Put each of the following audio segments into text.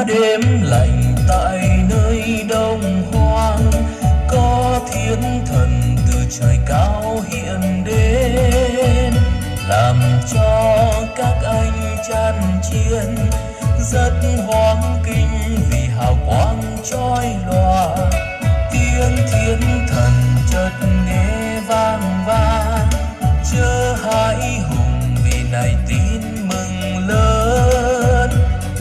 đêm lạnh tại nơi đông hoang, có thiên thần từ trời cao hiện đến, làm cho các anh chan chiên rất hoang kinh vì hào quang chói lòa. Tiếng thiên thần chợt nghe vang vang, chớ hãi hùng vì này tin mừng lớn,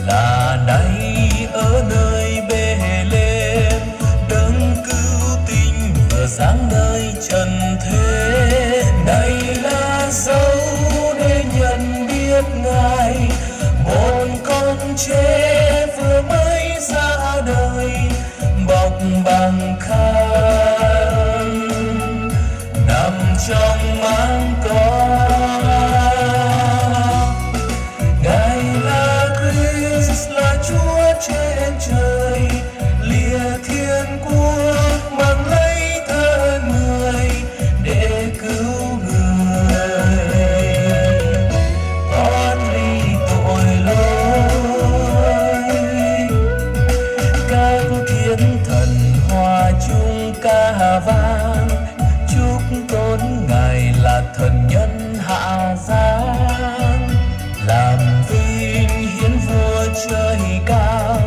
là nay ở nơi Bê-lêm đấng cứu tinh vừa giáng nơi trần thế. Này là dấu để nhận biết Ngài, một con trẻ vừa mới ra đời bọc bằng khăn nằm trong máng con. Ngài là Christ, là Chúa trên trời, lìa thiên quốc mang lấy thân người để cứu người thoát ly tội lỗi. Các thiên thần hòa chung ca vang, chúc tôn Ngài là thần nhân hạ giáng, làm vinh hiến vua trời cao.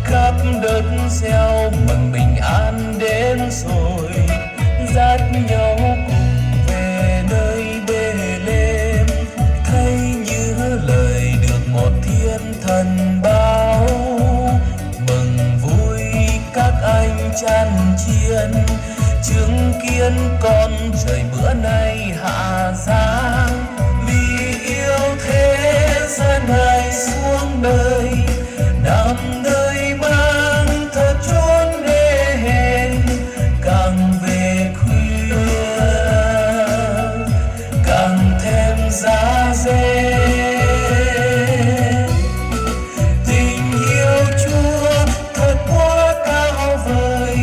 Khắp đất gieo mừng bình an đến rồi, dắt nhau cùng về nơi Bê-lêm, thấy như lời được một thiên thần báo. Mừng vui các anh chan chiên, chứng kiến con trời bữa nay hạ giáng, vì yêu thế gian Ngài xuống đời, nằm nơi mang thật chốn để hẹn. Càng về khuya càng thêm giá rét, tình yêu Chúa thật quá cao vời.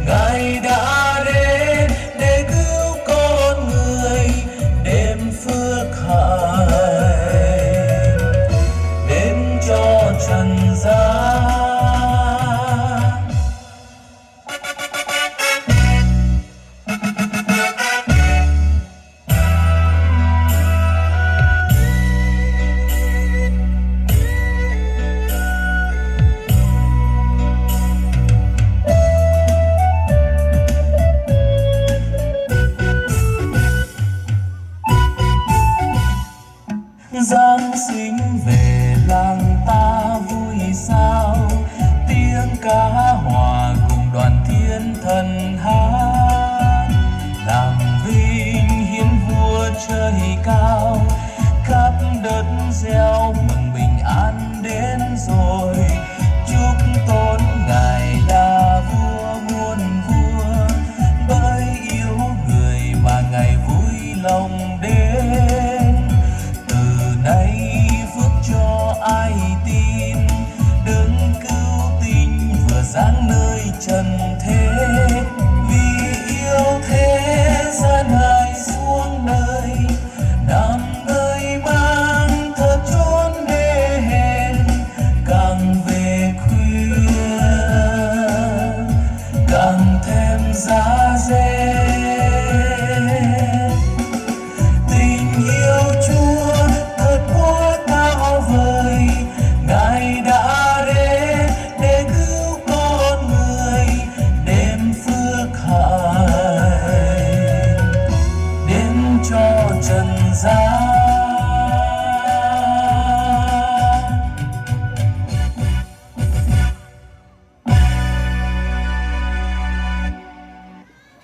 Ngài đã đến để cứu con người, đem phước hạnh đến cho trần gian. Giáng sinh về làng ta vui sao, tiếng ca hòa cùng đoàn thiên thần hát, làm vinh hiến vua trời cao. Khắp đất gieo mừng bình an đến rồi, chúc tôn Ngài là vua muôn vua, bởi yêu người mà Ngài vui lòng đến. Nay phước cho ai tin, đấng cứu tinh vừa giáng nơi trần thế, vì yêu thế gian Ngài xuống đời, nằm nơi mang thật chốn để hẹn. Càng về khuya càng thêm giá rét, tình yêu Chúa thật quá cao vời. Ngài đã đến để cứu con người, đem phước hạnh đến cho trần gian.